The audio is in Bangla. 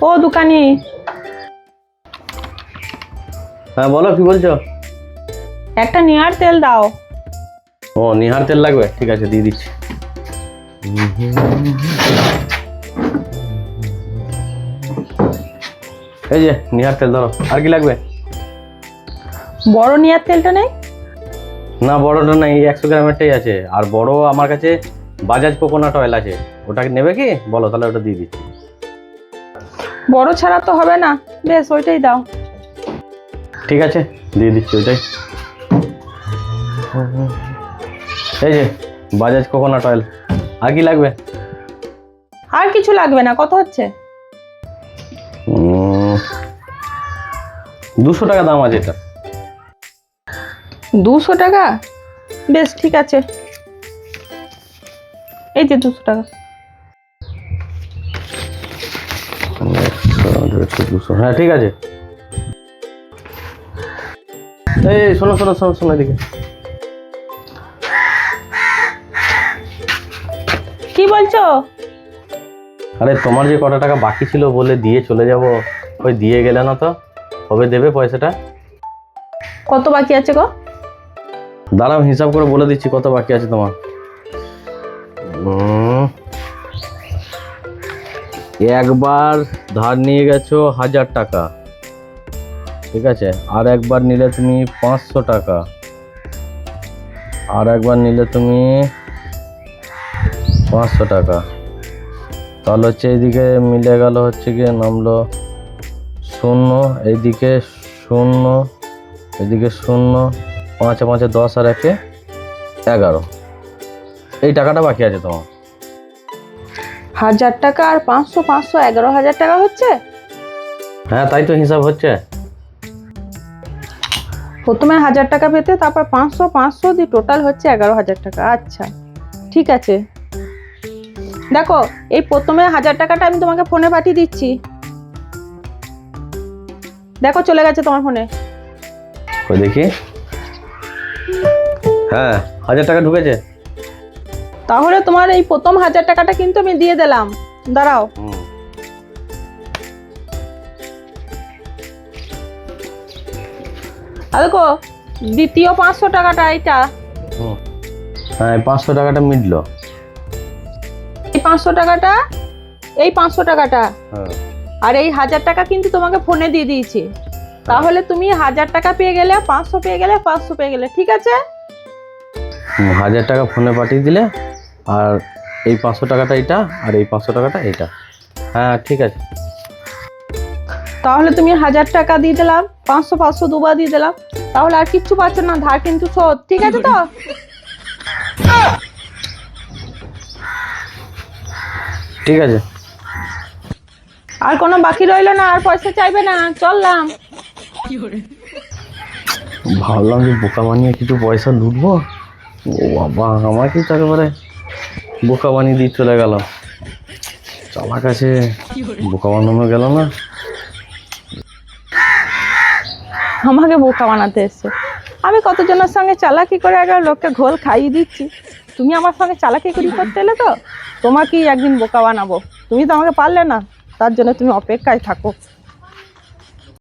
ও দোকানি। হ্যাঁ বলো, কি বলছো? একটা নিহার তেল দাও। ও নিহার তেল লাগবে, ঠিক আছে দিয়ে দিচ্ছি। এই যে নিহার তেল ধরো। আর কি লাগবে? বড় নিহার তেলটা নেই? না বড়টা নাই, 100 গ্রামেরটাই আছে। আর বড় আমার কাছে বাজাজ কোকোনাট অয়েল আছে, ওটা নেবে কি বলো, তাহলে ওটা দিয়ে দিচ্ছি। বড় ছাড়া তো হবে না, বেশ ওইটাই দাও। ঠিক আছে দিয়ে দিচ্ছি ওইটাই। এই যে বাজাজ কোকোনাট অয়েল। আর কি লাগবে? আর কিছু লাগবে না। কত হচ্ছে? 200 টাকা দাম আছে এটা। 200 টাকা? বেশ ঠিক আছে, এই যে 200 টাকা। 200, হ্যাঁ ঠিক আছে। এই শোনো শোনো শোনো শোনো এদিকে। কি বলছো? আরে তোমার যে কত টাকা বাকি ছিল বলে দিয়ে চলে যাব, ওই দিয়ে গেলে না তো, কবে দেবে পয়সাটা? কত বাকি আছে গো? দাঁড়াও হিসাব করে বলে দিচ্ছি কত বাকি আছে তোমার। একবার ধার নিয়ে গেছো 1000 টাকা, ঠিক আছে। আর একবার নিলে তুমি 500 টাকা, আর একবার নিলে তুমি 500 টাকা। তাহলে হচ্ছে এইদিকে মিলে গেল, হচ্ছে গিয়ে নামলো 0, এইদিকে 0, এদিকে 0, 5 5 10 আর 1 11। এই টাকাটা বাকি আছে তোমার। 1000 টাকা আর 500 500 11,000 টাকা হচ্ছে? হ্যাঁ তাই তো হিসাব হচ্ছে। প্রথমে 1000 টাকা পেতে, তারপর 500 500 দিয়ে টোটাল হচ্ছে 11,000 টাকা। আচ্ছা ঠিক আছে, দেখো এই প্রথমে 1000 টাকাটা আমি তোমাকে ফোনে পাঠিয়ে দিচ্ছি। দেখো চলে গেছে তোমার ফোনে। ওই দেখি, হ্যাঁ 1000 টাকা ঢুকেছে। তাহলে তোমার এই প্রথম 1000 টাকাটা কিন্তু আমি দিয়ে দিলাম। দাঁড়াও, আর দেখো দ্বিতীয় 500 টাকাটা এইটা। হ্যাঁ 500 টাকাটা মিটলো। এই 500 টাকাটা, এই 500 টাকাটা, হ্যাঁ আর এই 1000 টাকা কিন্তু তোমাকে ফোনে দিয়ে দিয়েছি। তাহলে তুমি 1000 টাকা পেয়ে গেলে, 500 পেয়ে গেলে, 500 পেয়ে গেলে, ঠিক আছে? 1000 টাকা ফোনে পাঠিয়ে দিলে, আর এই 500 টাকাটা এটা, আর এই 500 টাকাটা এটা। হ্যাঁ ঠিক আছে। তাহলে তুমি 1000 টাকা দিয়ে দিলাম, 500 500 দুবার দিয়ে দিলাম, তাহলে আর কিচ্ছু পাচ্ছ না, ধার কিন্তু শোধ, ঠিক আছে তো? ঠিক আছে। আর কোনো বাকি রইলো না, আর পয়সা চাইবে না, চললাম। ভাবলাম যে বোকা বানিয়ে কিছু পয়সা লুটবো, ও বাবা আমাকে তো একেবারে বোকা বানিয়ে দিয়ে চলে গেল। চালাক আছে, বোকা বানানো গেল না। আমাকে বোকা বানাতে এসছে। আমি কতজনের সঙ্গে চালাকি করে আগে লোককে ঘোল খাইয়ে দিচ্ছি, তুমি আমার সঙ্গে চালাকি করি করতে এলে তো? তোমাকেই একদিন বোকা বানাবো। তুমি তো আমাকে পারলে না, তার জন্য তুমি অপেক্ষায় থাকো।